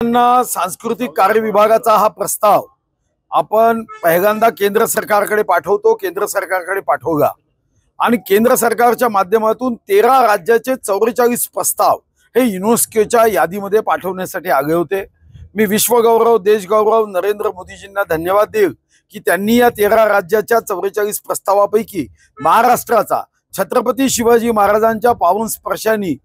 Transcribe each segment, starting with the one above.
सांस्कृतिक कार्य विभागाचा हा प्रस्ताव आपण पहिल्यांदा केंद्र सरकारकडे पाठवतो, केंद्र सरकारकडे पाठवला आणि केंद्र सरकारच्या माध्यमातून 13 राज्याचे 44 प्रस्ताव हे युनेस्कोच्या यादीमध्ये पाठवण्यासाठी आले होते। मी विश्वगौरव देशगौरव नरेंद्र मोदीजींना धन्यवाद देईल की त्यांनी या 13 राज्याच्या 44 प्रस्तावापैकी महाराष्ट्राचा छत्रपती शिवाजी महाराजांच्या पावन स्पर्शाने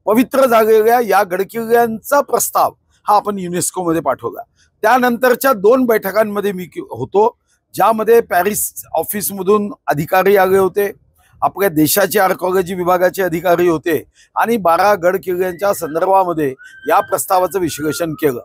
पवित्र झालेल्या या गडकिल्ल्यांचा प्रस्ताव हा आपण युनेस्को मध्ये पाठवला। त्यानंतरच्या 2 बैठकांमध्ये मी होतो, ज्यामध्ये पॅरिस ऑफिस मधून अधिकारी आले होते, आपल्या देशाचे आर्किओलॉजी विभागाचे अधिकारी होते आणि 12 गडकिल्ल्यांच्या संदर्भामध्ये या प्रस्तावाचं विश्लेषण केलं।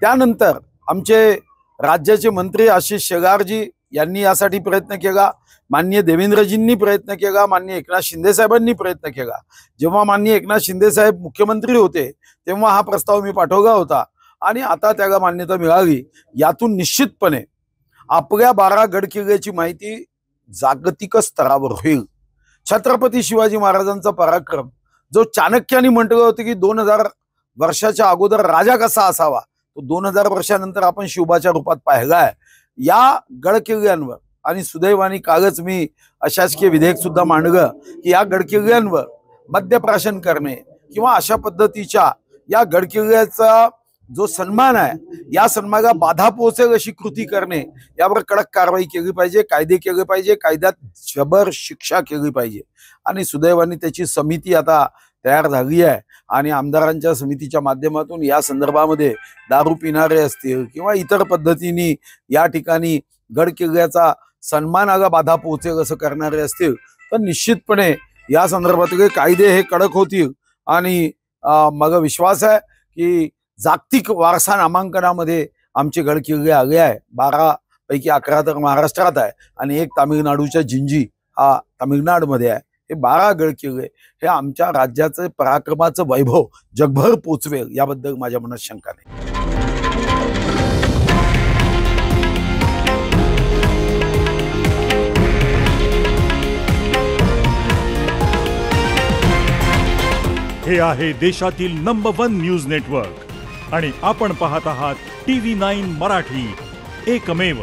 त्यानंतर आमचे राज्याचे मंत्री आशिष शेलारजी यांनी यासाठी प्रयत्न केला, माननीय देवेंद्रजींनी प्रयत्न केला, माननीय एकनाथ शिंदे साहेबांनी प्रयत्न केला। जेव्हा माननीय एकनाथ शिंदे साहेब मुख्यमंत्री होते तेव्हा हा प्रस्ताव मी पाठवला होता आणि आता त्याला मान्यता मिळाली। यातून निश्चितपणे आपल्या 12 गडकिल्ल्याची माहिती जागतिक स्तरावर होईल। छत्रपती शिवाजी महाराजांचा पराक्रम जो चाणक्याने म्हटलं होतं की 2000 वर्षाच्या अगोदर राजा कसा असावा, तो 2000 वर्षानंतर आपण शिवबाच्या रूपात पाहिलाय। या गडकिल्ल्यांवर आणि सुदैवाने कालच मी अशासकीय विधेयक सुद्धा मांडलं की या गडकिल्ल्यांवर मद्यप्राशन करणे किंवा अशा पद्धतीच्या या गडकिल्ल्याचा जो सन्मान आहे या सन्मानाला बाधा पोहोचेल अशी कृती करणे यावर कडक कारवाई केली पाहिजे, कायदे केले पाहिजे, कायद्यात जबर शिक्षा केली पाहिजे। आणि सुदैवाने त्याची समिती आता तयार झाली आहे आणि आमदारांच्या समितीच्या माध्यमातून या संदर्भामध्ये दारू पिणारे असतील किंवा इतर पद्धतीने या ठिकाणी गडकिल्ल्याचा सन्मानाला बाधा पोहोचेल असं करणारे असतील तर निश्चितपणे या संदर्भातले कायदे हे कडक होतील। आणि मला विश्वास आहे की जागतिक वारसा नामांकनामध्ये आमचे गडकिल्ले आले आहे। 12 पैकी 11 तर महाराष्ट्रात आहे आणि एक तामिळनाडूच्या जिंजी हा तामिळनाडूमध्ये आहे। हे 12 गडकिल्ले हे आमच्या राज्याचे पराक्रमाचं वैभव जगभर पोचवेल याबद्दल माझ्या मनात शंका नाही। हे आहे देशातील नंबर 1 न्यूज नेटवर्क आणि आपण पाहत आहात TV9 मराठी, एकमेव।